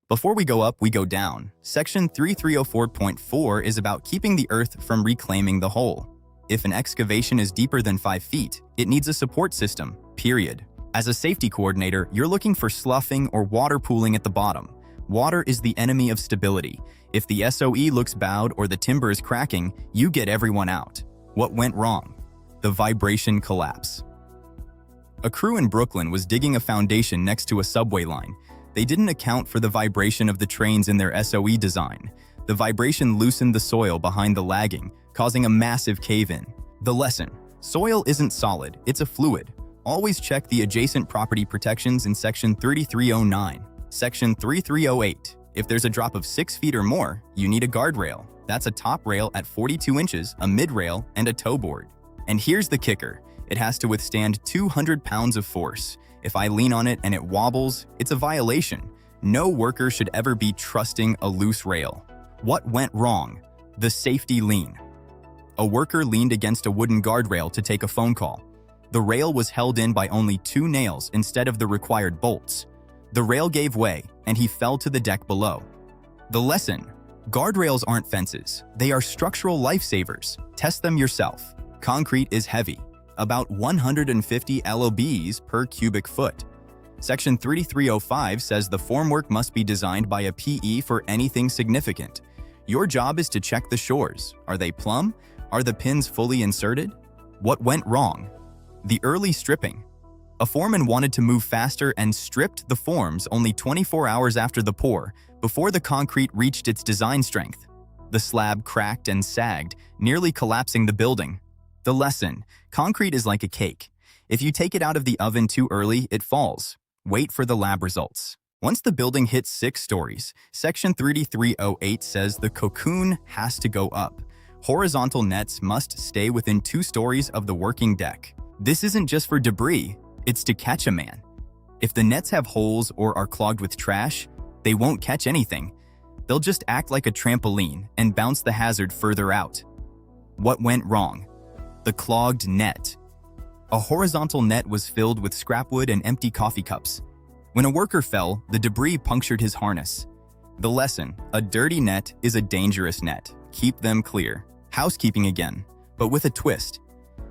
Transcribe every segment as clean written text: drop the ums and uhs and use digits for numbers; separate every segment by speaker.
Speaker 1: Before we go up, we go down. Section 3304.4 is about keeping the earth from reclaiming the hole. If an excavation is deeper than 5 feet, it needs a support system, period. As a safety coordinator, you're looking for sloughing or water pooling at the bottom. Water is the enemy of stability. If the SOE looks bowed or the timber is cracking, you get everyone out. What went wrong? The vibration collapse. A crew in Brooklyn was digging a foundation next to a subway line. They didn't account for the vibration of the trains in their SOE design. The vibration loosened the soil behind the lagging, causing a massive cave-in. The lesson: soil isn't solid, it's a fluid. Always check the adjacent property protections in Section 3309. Section 3308. If there's a drop of 6 feet or more, you need a guardrail. That's a top rail at 42 inches, a mid-rail, and a toe board. And here's the kicker: it has to withstand 200 pounds of force. If I lean on it and it wobbles, it's a violation. No worker should ever be trusting a loose rail. What went wrong? The safety lean. A worker leaned against a wooden guardrail to take a phone call. The rail was held in by only 2 nails instead of the required bolts. The rail gave way, and he fell to the deck below. The lesson: guardrails aren't fences. They are structural lifesavers. Test them yourself. Concrete is heavy, about 150 lbs per cubic foot. Section 3305 says the formwork must be designed by a PE for anything significant. Your job is to check the shores. Are they plumb? Are the pins fully inserted? What went wrong? The early stripping. A foreman wanted to move faster and stripped the forms only 24 hours after the pour, before the concrete reached its design strength. The slab cracked and sagged, nearly collapsing the building. The lesson: concrete is like a cake. If you take it out of the oven too early, it falls. Wait for the lab results. Once the building hits 6 stories, Section 3308 says the cocoon has to go up. Horizontal nets must stay within 2 stories of the working deck. This isn't just for debris, it's to catch a man. If the nets have holes or are clogged with trash, they won't catch anything. They'll just act like a trampoline and bounce the hazard further out. What went wrong? The clogged net. A horizontal net was filled with scrap wood and empty coffee cups. When a worker fell, the debris punctured his harness. The lesson: a dirty net is a dangerous net. Keep them clear. Housekeeping again, but with a twist.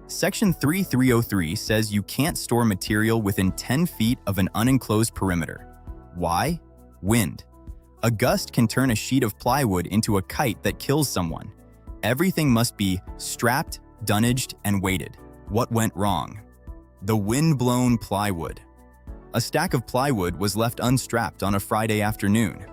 Speaker 1: Section 3303 says you can't store material within 10 feet of an unenclosed perimeter. Why? Wind. A gust can turn a sheet of plywood into a kite that kills someone. Everything must be strapped, dunnaged, and weighted. What went wrong? The wind-blown plywood. A stack of plywood was left unstrapped on a Friday afternoon.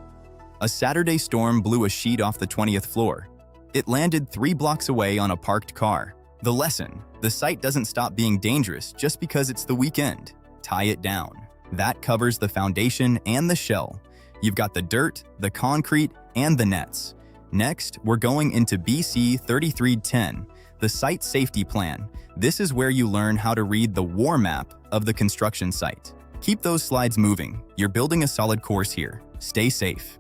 Speaker 1: A Saturday storm blew a sheet off the 20th floor. It landed 3 blocks away on a parked car. The lesson: the site doesn't stop being dangerous just because it's the weekend. Tie it down. That covers the foundation and the shell. You've got the dirt, the concrete, and the nets. Next, we're going into BC 3310, the site safety plan. This is where you learn how to read the war map of the construction site. Keep those slides moving. You're building a solid course here. Stay safe.